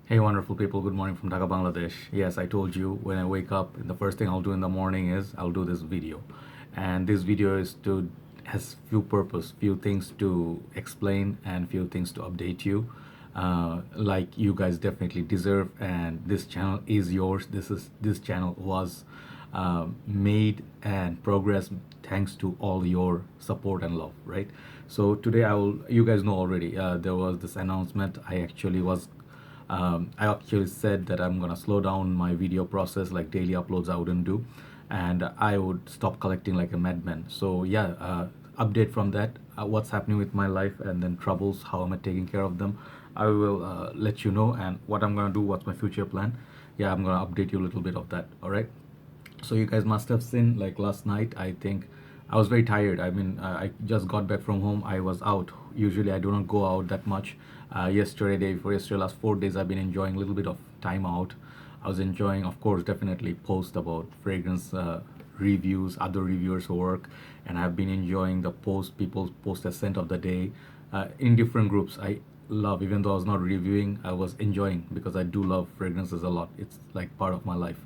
Hey, wonderful people. Good morning from Dhaka, Bangladesh. Yes, I told you when I wake up, the first thing I'll do in the morning is I'll do this video, and this video is to has few purpose, few things to explain, and few things to update you. Like you guys definitely deserve, and this channel is yours. This channel was made and progress thanks to all your support and love, right? So today I will. You guys know already. There was this announcement. I actually said that I'm gonna slow down my video process, like daily uploads I wouldn't do, and I would stop collecting like a madman. So yeah, update from that, what's happening with my life, and then troubles, how am I taking care of them. I will let you know, and what I'm gonna do, what's my future plan. Yeah, I'm gonna update you a little bit of that. All right. So you guys must have seen, like last night, I think I was very tired. I mean, I just got back from home. I was out. Usually I do not go out that much. Yesterday, day before yesterday, last 4 days I've been enjoying a little bit of time out. I was enjoying, of course, definitely post about fragrance reviews, other reviewers work, and I've been enjoying the post, people post a scent of the day in different groups. I love, even though I was not reviewing, I was enjoying, because I do love fragrances a lot. It's like part of my life,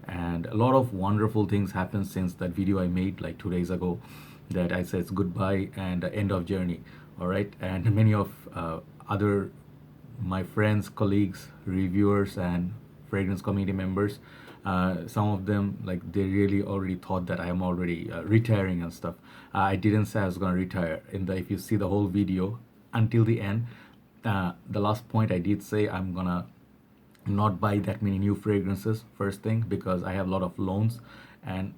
and a lot of wonderful things happened since that video I made like 2 days ago, that I said it's goodbye and end of journey. All right. And many of other my friends, colleagues, reviewers, and fragrance community members, some of them, like, they really already thought that I am already retiring and stuff. I didn't say I was going to retire. In the If you see the whole video until the end, the last point I did say I'm gonna not buy that many new fragrances first thing, because I have a lot of loans, and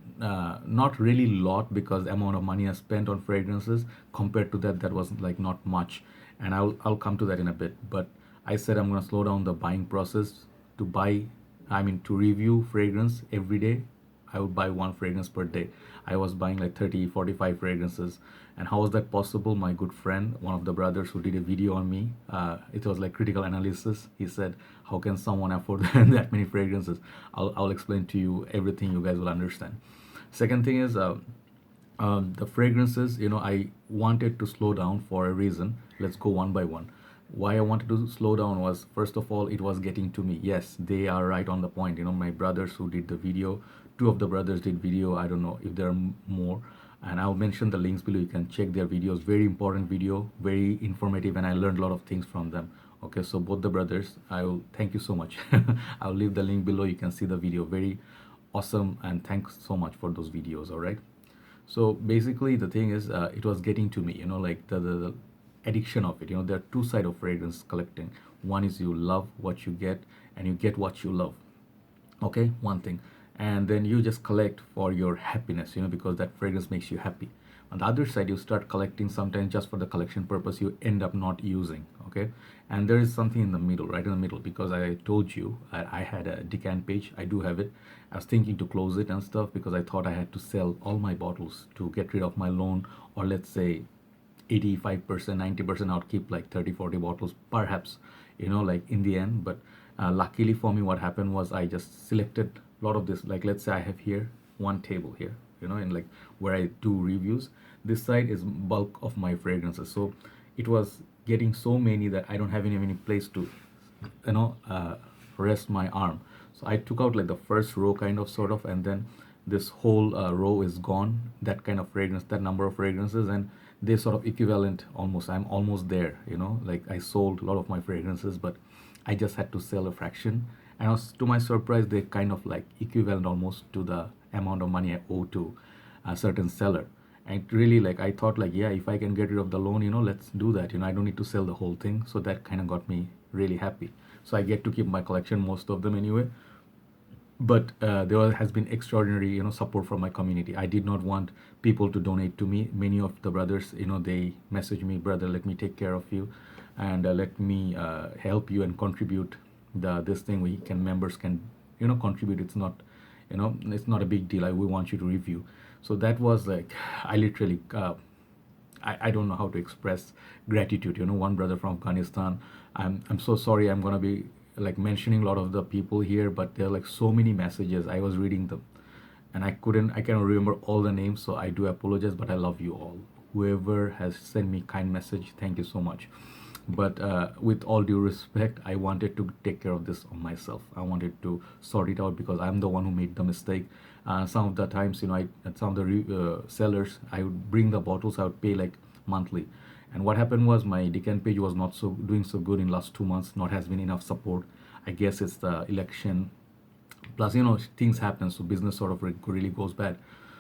not really lot, because the amount of money I spent on fragrances compared to that was like not much, and I'll come to that in a bit. But I said I'm going to slow down the buying process. To buy, I mean, to review fragrance every day, I would buy one fragrance per day. I was buying like 30, 45 fragrances. And how was that possible? My good friend, one of the brothers who did a video on me, it was like critical analysis. He said, how can someone afford that many fragrances? I'll explain to you everything, you guys will understand. Second thing is, the fragrances, I wanted to slow down for a reason. Let's go one by one. Why I wanted to slow down was, first of all, it was getting to me. Yes, they are right on the point. My brothers who did the video, two of the brothers did video. I don't know if there are more, and I'll mention the links below. You can check their videos. Very important video, very informative, and I learned a lot of things from them. Okay, so both the brothers, I will thank you so much. I'll leave the link below. You can see the video. Very awesome, and thanks so much for those videos. All right. So basically, the thing is, it was getting to me, like the addiction of it. There are two sides of fragrance collecting. One is you love what you get, and you get what you love. Okay, one thing. And then you just collect for your happiness, because that fragrance makes you happy. On the other side, you start collecting sometimes just for the collection purpose, you end up not using. Okay. And there is something in the middle, right in the middle, because I told you I had a decant page. I do have it. I was thinking to close it and stuff, because I thought I had to sell all my bottles to get rid of my loan, or let's say 85%, 90%. I'll keep like 30, 40 bottles perhaps, like in the end. But luckily for me, what happened was I just selected a lot of this. Like, let's say I have here one table here, and like where I do reviews, this side is bulk of my fragrances. So it was getting so many that I don't have any place to you know uh, rest my arm. So I took out like the first row, kind of, sort of, and then this whole row is gone, that kind of fragrance, that number of fragrances, and they sort of equivalent almost. I'm almost there, like I sold a lot of my fragrances, but I just had to sell a fraction. And to my surprise, they kind of like equivalent almost to the amount of money I owe to a certain seller. And really, like, I thought, like, yeah, if I can get rid of the loan, let's do that. I don't need to sell the whole thing. So that kind of got me really happy. So I get to keep my collection, most of them anyway. But there has been extraordinary, support from my community. I did not want people to donate to me. Many of the brothers, they message me, brother, let me take care of you, and let me help you and contribute this thing. Members can, contribute. It's not, it's not a big deal. We want you to review. So that was like, I literally, I don't know how to express gratitude. One brother from Afghanistan, I'm so sorry, I'm gonna be like mentioning a lot of the people here, but there are like so many messages. I was reading them, and I cannot remember all the names, so I do apologize, but I love you all. Whoever has sent me kind message, thank you so much. But with all due respect, I wanted to take care of this on myself. I wanted to sort it out because I'm the one who made the mistake. Some of the times, at some of the sellers, I would bring the bottles, I would pay like monthly. And what happened was my decant page was not so doing so good in last 2 months. Not has been enough support. I guess it's the election. Plus, things happen, so business sort of really goes bad.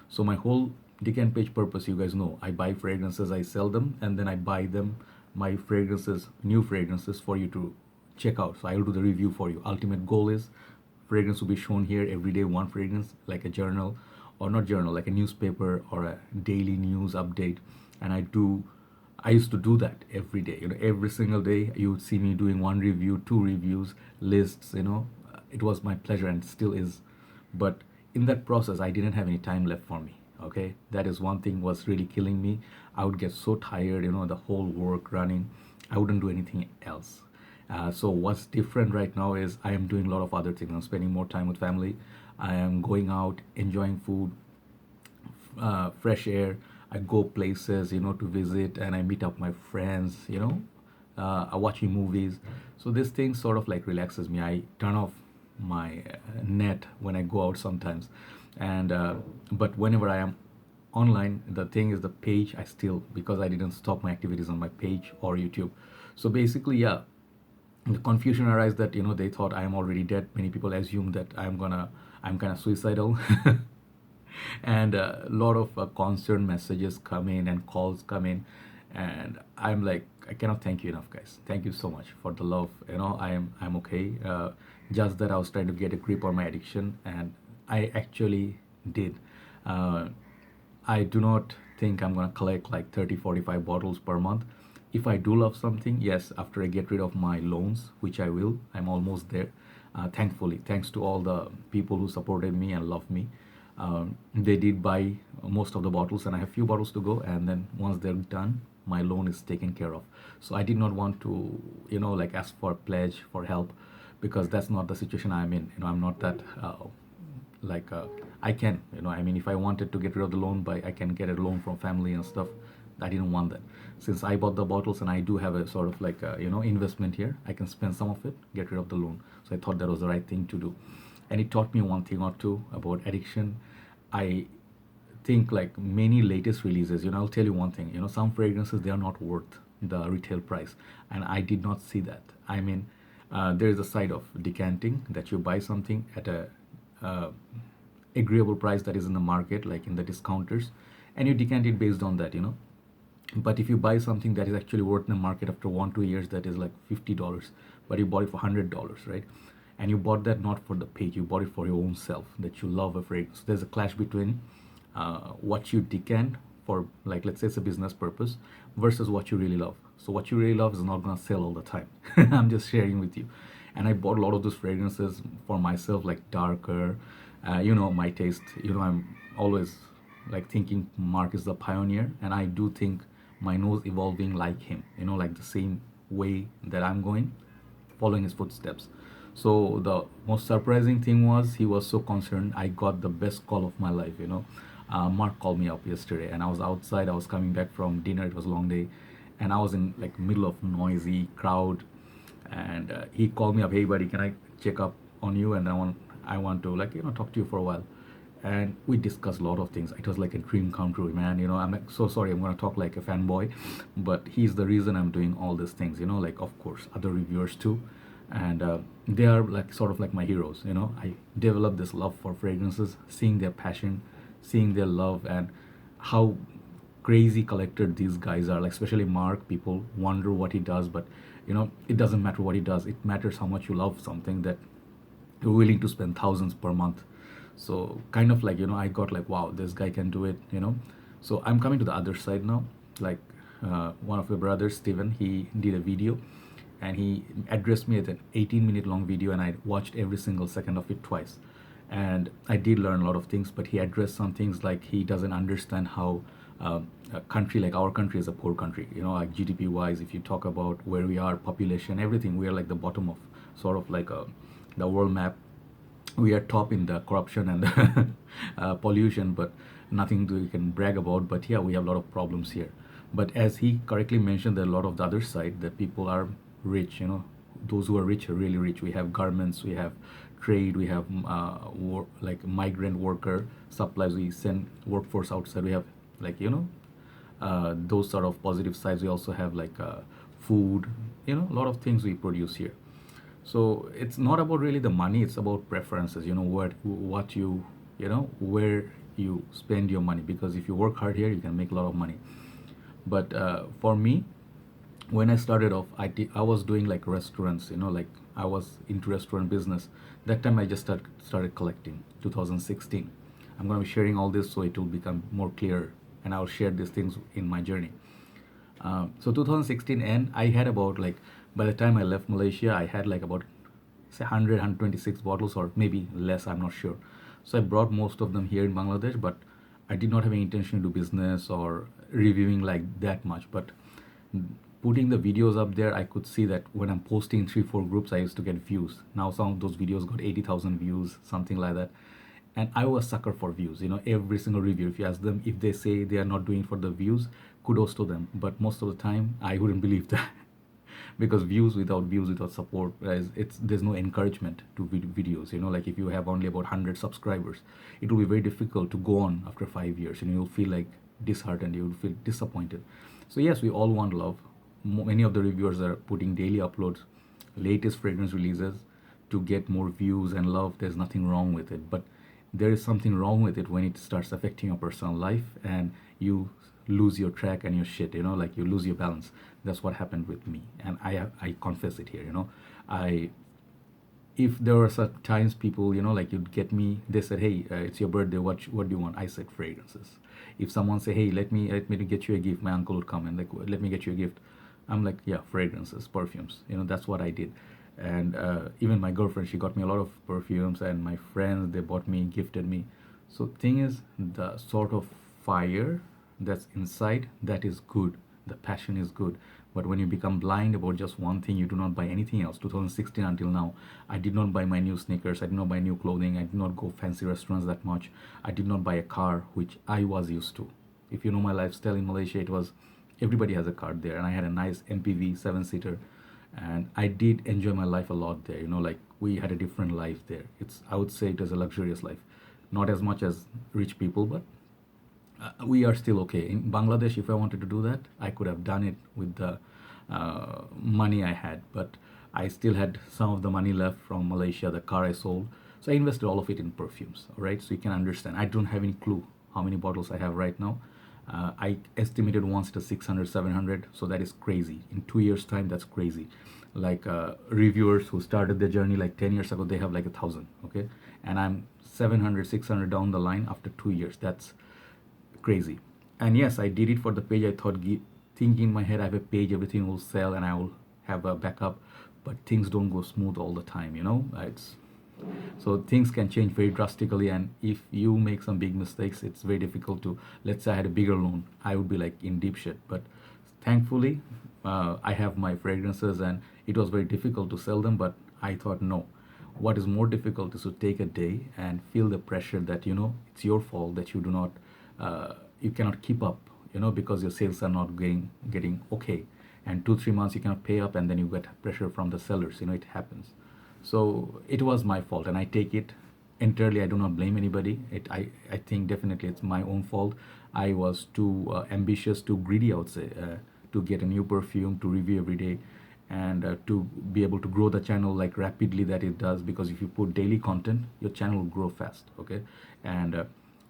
So my whole decant page purpose, you guys know, I buy fragrances, I sell them, and then I buy them my fragrances, new fragrances for you to check out. So I will do the review for you. Ultimate goal is fragrance will be shown here every day, one fragrance, like a journal, or not journal, like a newspaper or a daily news update. And I used to do that every day. Every single day you would see me doing one review, two reviews, lists. It was my pleasure and still is. But in that process, I didn't have any time left for me. Okay, that is one thing was really killing me. I would get so tired, the whole work running. I wouldn't do anything else. So what's different right now is I am doing a lot of other things. I'm spending more time with family. I am going out, enjoying food, fresh air. I go places, to visit, and I meet up my friends, watching movies. So this thing sort of like relaxes me. I turn off my net when I go out sometimes, and but whenever I am online, the thing is the page I still, because I didn't stop my activities on my page or YouTube. So basically, yeah, the confusion arises that they thought I am already dead. Many people assume that I'm kind of suicidal. And a lot of concern messages come in and calls come in, and I'm like, I cannot thank you enough, guys. Thank you so much for the love. I'm okay. Just that I was trying to get a grip on my addiction, and I actually did. uh, I do not think I'm gonna collect like 30, 45 bottles per month. If I do love something, yes, after I get rid of my loans, which I will, I'm almost there. Thankfully, thanks to all the people who supported me and loved me. They did buy most of the bottles, and I have few bottles to go. And then once they're done, my loan is taken care of. So I did not want to, like ask for a pledge for help, because that's not the situation I'm in. I'm not that like I can, I mean, if I wanted to get rid of the loan, by I can get a loan from family and stuff. I didn't want that. Since I bought the bottles and I do have a sort of like a, investment here, I can spend some of it, get rid of the loan. So I thought that was the right thing to do. And it taught me one thing or two about addiction. I think like many latest releases, I'll tell you one thing, some fragrances, they are not worth the retail price. And I did not see that. I mean, there is a side of decanting, that you buy something at a uh, agreeable price that is in the market, like in the discounters, and you decant it based on that. But if you buy something that is actually worth in the market after 1 2 years, that is like $50, but you bought it for $100, right? And you bought that not for the page, you bought it for your own self, that you love a fragrance. There's a clash between what you decant for, like, let's say it's a business purpose, versus what you really love. So what you really love is not gonna sell all the time. I'm just sharing with you. And I bought a lot of those fragrances for myself, like darker, my taste. I'm always like thinking Mark is the pioneer, and I do think my nose evolving like him, like the same way that I'm going, following his footsteps. So the most surprising thing was he was so concerned. I got the best call of my life. Mark called me up yesterday, and I was outside. I was coming back from dinner. It was a long day, and I was in like middle of noisy crowd, and he called me up. Hey, buddy, can I check up on you? And I want to like talk to you for a while. And we discussed a lot of things. It was like a dream come true, man. I'm like, so sorry, I'm gonna talk like a fanboy, but he's the reason I'm doing all these things. Like, of course, other reviewers too, and they are like sort of like my heroes. I developed this love for fragrances, seeing their passion, seeing their love, and how crazy collected these guys are. Like, especially Mark, people wonder what he does, but it doesn't matter what he does. It matters how much you love something, that you're willing to spend thousands per month. So kind of like, I got like, wow, this guy can do it. So I'm coming to the other side now. Like, one of your brothers, Steven, he did a video, and he addressed me at an 18-minute long video, and I watched every single second of it twice. And I did learn a lot of things, but he addressed some things like he doesn't understand how a country like our country is a poor country. Like GDP wise, if you talk about where we are, population, everything, we are like the bottom of sort of like the world map. We are top in the corruption and the pollution, but nothing we can brag about. But yeah, we have a lot of problems here. But as he correctly mentioned, there are a lot of the other side that people are rich, those who are rich are really rich. We have garments, we have trade, we have like migrant worker supplies. We send workforce outside. We have like those sort of positive sides. We also have like food, a lot of things we produce here. So it's not about really the money, it's about preferences, what where you spend your money. Because if you work hard here, you can make a lot of money. But for me, when I started off, I was doing like restaurants, like I was into restaurant business. That time I just started collecting, 2016. I'm going to be sharing all this so it will become more clear, and I'll share these things in my journey. So 2016, and I had about like, by the time I left Malaysia, I had like about say 126 bottles, or maybe less, I'm not sure. So I brought most of them here in Bangladesh, but I did not have any intention to do business or reviewing like that much. But putting the videos up there, I could see that when I'm posting 3-4 groups, I used to get views. Now some of those videos got 80,000 views, something like that. And I was sucker for views. Every single review, if you ask them, if they say they are not doing it for the views, kudos to them. But most of the time, I wouldn't believe that. Because views without support, there's no encouragement to videos. Like if you have only about 100 subscribers, it will be very difficult to go on after 5 years. You'll feel like disheartened, you'll feel disappointed. So yes, we all want love. Many of the reviewers are putting daily uploads, latest fragrance releases, to get more views and love. There's nothing wrong with it, but there is something wrong with it when it starts affecting your personal life and you lose your track and your shit, like you lose your balance. That's what happened with me, and I confess it here. I If there were such times people, like you'd get me, they said, hey, it's your birthday, what do you want? I said fragrances. If someone say, hey, let me get you a gift, my uncle would come and like, let me get you a gift. I'm like, yeah, fragrances, perfumes. That's what I did. And even my girlfriend, she got me a lot of perfumes, and my friends, they bought me, gifted me. So thing is, the sort of fire that's inside, that is good. The passion is good. But when you become blind about just one thing, you do not buy anything else. 2016 until now, I did not buy my new sneakers, I did not buy new clothing, I did not go fancy restaurants that much, I did not buy a car, which I was used to. If you know my lifestyle in Malaysia, it was everybody has a car there, and I had a nice MPV 7-seater, and I did enjoy my life a lot there. Like we had a different life there. I would say it was a luxurious life, not as much as rich people, but we are still okay. In Bangladesh, if I wanted to do that, I could have done it with the money I had, but I still had some of the money left from Malaysia, the car I sold. So I invested all of it in perfumes, all right? So you can understand. I don't have any clue how many bottles I have right now. I estimated once to 600, 700, so that is crazy. In 2 years' time, that's crazy. Like reviewers who started their journey like 10 years ago, they have like 1,000, okay? And I'm 700, 600 down the line after 2 years. That's crazy. And yes, I did it for the page. I thought, thinking in my head, I have a page, everything will sell, and I will have a backup. But things don't go smooth all the time, so things can change very drastically, and if you make some big mistakes, it's very difficult to, let's say I had a bigger loan, I would be like in deep shit. But thankfully, I have my fragrances, and it was very difficult to sell them, but I thought, no, what is more difficult is to take a day and feel the pressure that it's your fault that you do not you cannot keep up, because your sales are not getting okay, and 2-3 months you cannot pay up, and then you get pressure from the sellers. It happens. So it was my fault, and I take it entirely. I do not blame anybody. I think definitely it's my own fault. I was too ambitious, too greedy, I would say, to get a new perfume to review every day, and to be able to grow the channel like rapidly that it does. Because if you put daily content, your channel will grow fast, okay? And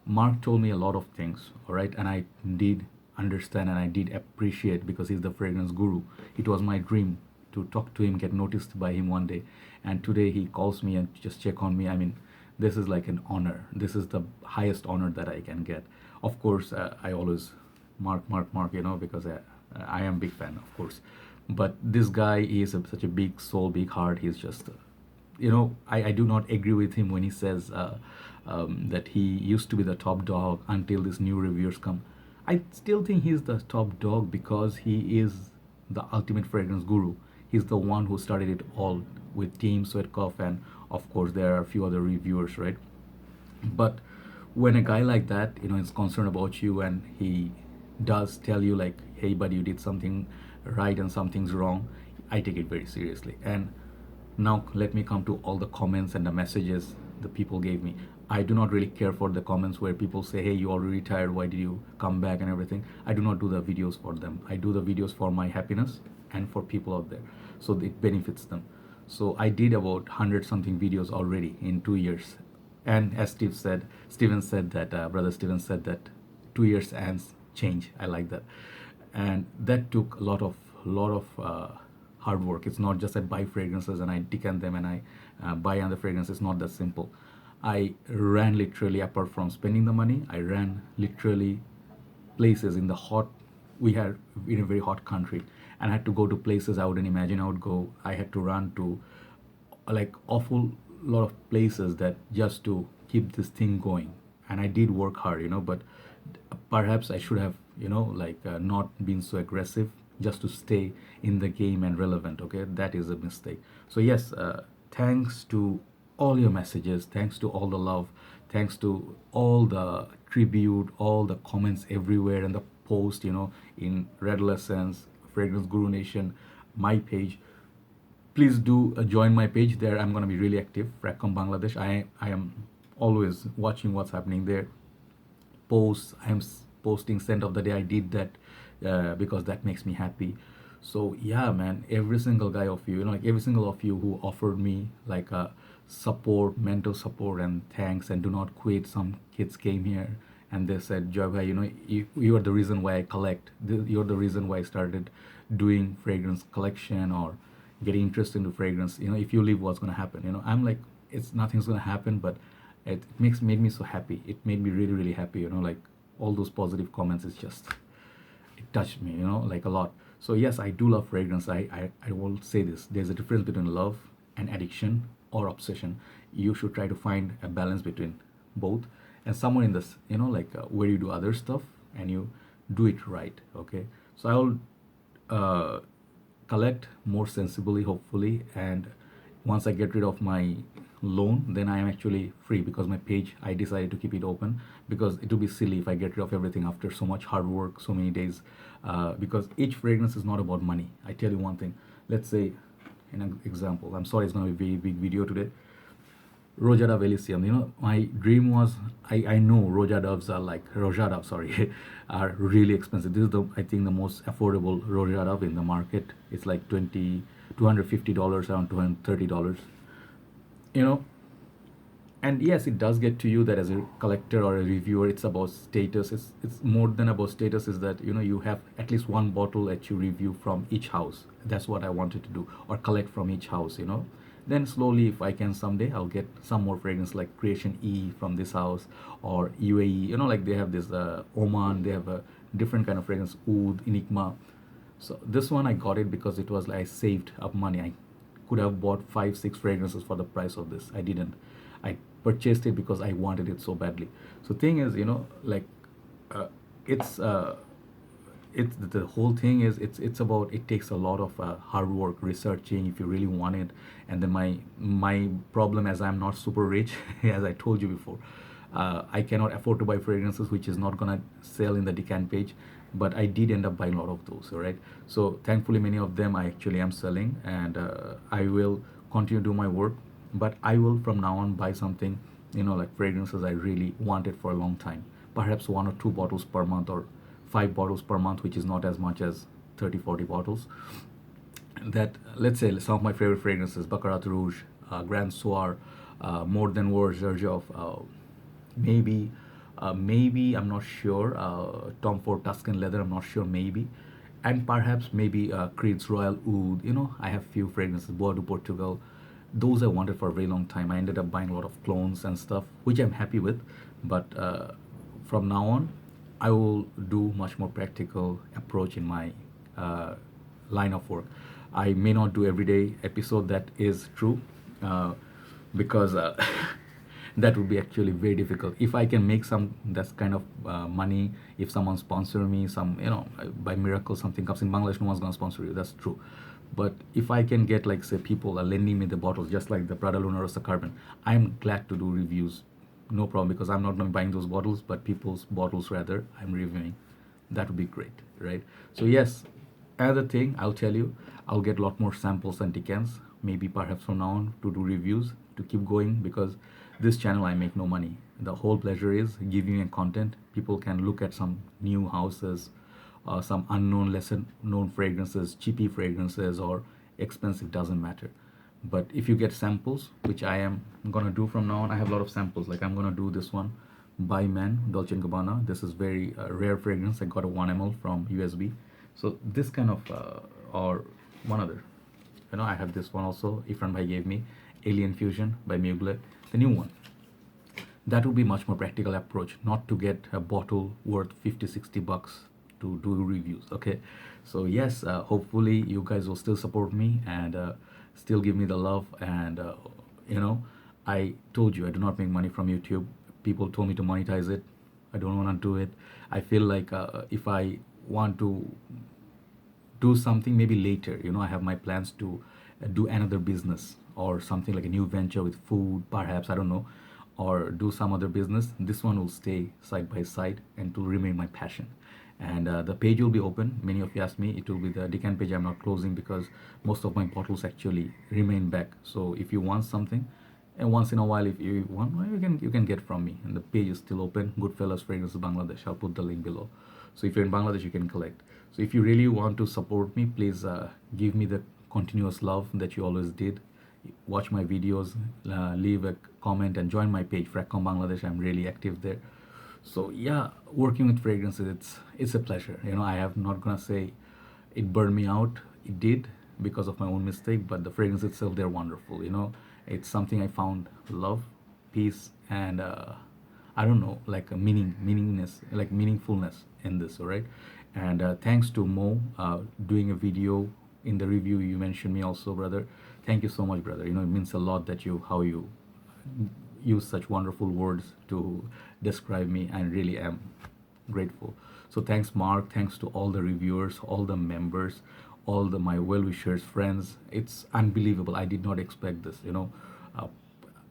Mark told me a lot of things, all right, and I did understand and I did appreciate, because he's the fragrance guru. It was my dream to talk to him, get noticed by him one day, and today he calls me and just check on me. I mean, this is like an honor. This is the highest honor that I can get. Of course, I always mark, because I am big fan, of course. But this guy is such a big soul, big heart. He's just, I do not agree with him when he says that he used to be the top dog until these new reviewers come. I still think he's the top dog because he is the ultimate fragrance guru. He's the one who started it all with Team Sweatcoff, and of course there are a few other reviewers, right? But when a guy like that, is concerned about you, and he does tell you like hey buddy, you did something right and something's wrong, I take it very seriously. And now let me come to all the comments and the messages the people gave me. I do not really care for the comments where people say, hey, you already retired, why did you come back and everything. I do not do the videos for them. I do the videos for my happiness and for people out there, so it benefits them. So I did about 100 something videos already in 2 years. And as Steven said that, brother Steven said that 2 years ends change. I like that. And that took a lot of hard work. It's not just I buy fragrances and I decant them and I buy another fragrance. It's not that simple. I ran literally, apart from spending the money, I ran literally places in the hot, we had in a very hot country, and I had to go to places I wouldn't imagine I would go. I had to run to like awful lot of places that just to keep this thing going. And I did work hard, but perhaps I should have, not been so aggressive just to stay in the game and relevant. Okay, that is a mistake. So yes, thanks to all your messages, thanks to all the love, thanks to all the tribute, all the comments everywhere, and the post, in Red Lessons, Fragrance Guru Nation, my page. Please do join my page there. I'm going to be really active. Fracom Bangladesh. I am always watching what's happening there. Posts, I'm posting scent of the day. I did that because that makes me happy. So yeah, man, every single guy of you, like every single of you who offered me like a support, mental support, and thanks, and do not quit. Some kids came here and they said, Joy bhai, you are the reason why I collect. You're the reason why I started doing fragrance collection or getting interested into fragrance. If you leave, what's gonna happen? I'm like, it's nothing's gonna happen, but it made me so happy. It made me really really happy. Like all those positive comments. It's just, it touched me, like a lot. So yes, I do love fragrance. I will say this: there's a difference between love and addiction or obsession. You should try to find a balance between both, and somewhere in this, like where you do other stuff and you do it right. Okay, so I'll collect more sensibly, hopefully, and once I get rid of my loan, then I am actually free, because my page, I decided to keep it open, because it would be silly if I get rid of everything after so much hard work, so many days, because each fragrance is not about money. I tell you one thing, let's say, an example, I'm sorry, it's going to be a very big video today. Rojada Velicium. My dream was, I know Rojada, sorry, are really expensive. This is I think the most affordable Rojada in the market. It's like $250, around $230. You know, and yes, it does get to you that as a collector or a reviewer, it's about status. It's more than about status. Is that you have at least one bottle that you review from each house. That's what I wanted to do, or collect from each house. Then slowly, if I can someday, I'll get some more fragrance like Creation E from this house, or UAE. Like they have this Oman. They have a different kind of fragrance, Oud, Enigma. So this one I got it because it was like I saved up money. I could have bought 5 6 fragrances for the price of this. I didn't. I purchased it because I wanted it so badly. So thing is, like it's the whole thing is, it's about, it takes a lot of hard work researching if you really want it. And then my problem, as I'm not super rich, as I told you before, I cannot afford to buy fragrances which is not gonna sell in the decant page. But I did end up buying a lot of those, all right? So thankfully many of them I actually am selling, and I will continue to do my work. But I will from now on buy something, like fragrances I really wanted for a long time, perhaps 1 or 2 bottles per month, or 5 bottles per month, which is not as much as 30 40 bottles. That, let's say, some of my favorite fragrances: Baccarat Rouge, Grand Soir, More Than Words, Zerjov, maybe I'm not sure, Tom Ford Tuscan Leather, I'm not sure, maybe, and perhaps maybe Creed's Royal Oud. I have few fragrances, Bois de Portugal. Those I wanted for a very long time. I ended up buying a lot of clones and stuff, which I'm happy with. But from now on, I will do much more practical approach in my line of work. I may not do everyday episode, that is true, because that would be actually very difficult. If I can make some that's kind of money, if someone sponsor me, some by miracle something comes in Bangladesh, no one's gonna sponsor you. That's true. But if I can get, like, say, people are lending me the bottles, just like the Prada Luna Rosa Carbon, I'm glad to do reviews, no problem, because I'm not buying those bottles, but people's bottles rather I'm reviewing. that would be great, right? So yes, another thing I'll tell you, I'll get a lot more samples and decants, maybe perhaps from now on, to do reviews, to keep going, because this channel I make no money. The whole pleasure is giving a content. People can look at some new houses, some unknown, lesser known fragrances, cheapy fragrances, or expensive, doesn't matter. But if you get samples, which I am gonna do from now on, I have a lot of samples. Like I'm gonna do this one by Man, Dolce & Gabbana. This is very rare fragrance. I got a 1 ml from USB. So this kind of, or one other. You know, I have this one also, Ifran Bhai gave me, Alien Fusion by Mugler, the new one. That would be much more practical approach, not to get a bottle worth 50-60 bucks to do reviews. Okay, so yes, hopefully you guys will still support me and still give me the love. And you know, I told you I do not make money from YouTube. People told me to monetize it. I don't want to do it. I feel like if I want to do something maybe later, you know, I have my plans to do another business or something, like a new venture with food perhaps, I don't know, or do some other business. This one will stay side by side and to remain my passion. And the page will be open. Many of you asked me, it will be the decant page. I'm not closing because most of my bottles actually remain back. So if you want something, and once in a while, if you want, well, you can get from me. And the page is still open. Goodfellas Fragrances Bangladesh. I'll put the link below. So if you're in Bangladesh, you can collect. So if you really want to support me, please give me the continuous love that you always did. Watch my videos, leave a comment, and join my page, Fragcom Bangladesh. I'm really active there. So yeah, working with fragrances, it's a pleasure. You know, I have not gonna say it burned me out. It did, because of my own mistake, but the fragrance itself, they're wonderful. You know, it's something I found love, peace, and I don't know, like a meaningness, like meaningfulness in this. All right, and thanks to Mo doing a video in the review. You mentioned me also, brother. Thank you so much, brother. You know, it means a lot that you how you use such wonderful words to describe me, and really am grateful. So thanks, Mark. Thanks to all the reviewers, all the members, all the my well-wishers, friends. It's unbelievable. I did not expect this. You know, uh,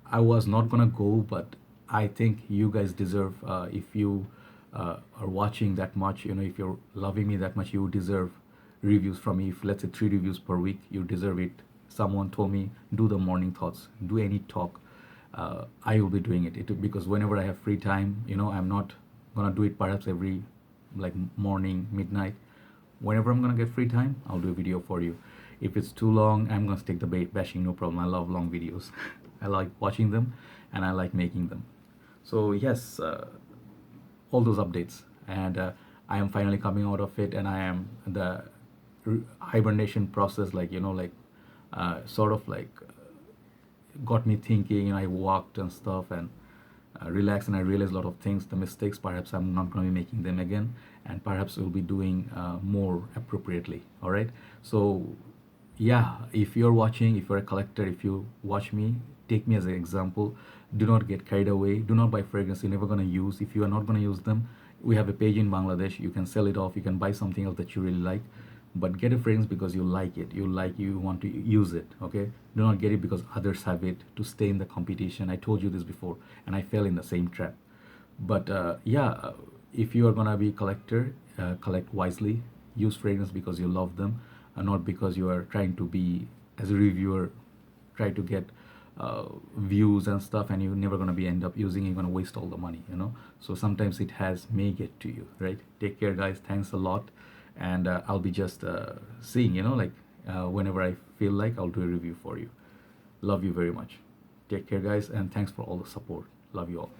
I was not gonna go, but I think you guys deserve. If you are watching that much, you know, if you're loving me that much, you deserve reviews from me. If let's say 3 reviews per week, you deserve it. Someone told me do the morning thoughts, do any talk. I will be doing it because whenever I have free time, you know, I'm not gonna do it perhaps every like morning, midnight. Whenever I'm gonna get free time, I'll do a video for you. If it's too long, I'm gonna stick the bashing, no problem. I love long videos. I like watching them, and I like making them. So yes, all those updates, and I am finally coming out of it, and I am the hibernation process, like, you know, like sort of like got me thinking, and I walked and stuff, and relaxed, and I realized a lot of things, the mistakes. Perhaps I'm not going to be making them again, and perhaps we'll be doing more appropriately. All right. So yeah, if you're watching, if you're a collector, if you watch me, take me as an example. Do not get carried away. Do not buy fragrance you're never going to use. If you are not going to use them, we have a page in Bangladesh. You can sell it off. You can buy something else that you really like, but get a fragrance because you like it. You want to use it. Okay. Do not get it because others have it to stay in the competition. I told you this before, and I fell in the same trap. But if you are gonna be a collector, collect wisely. Use fragrance because you love them, and not because you are trying to be, as a reviewer, try to get views and stuff, and you're never gonna be end up using it. You're gonna waste all the money, you know. So sometimes it may get to you, right? Take care, guys. Thanks a lot, and I'll be just seeing, you know, like whenever I feel like, I'll do a review for you. Love you very much. Take care, guys, and thanks for all the support. Love you all.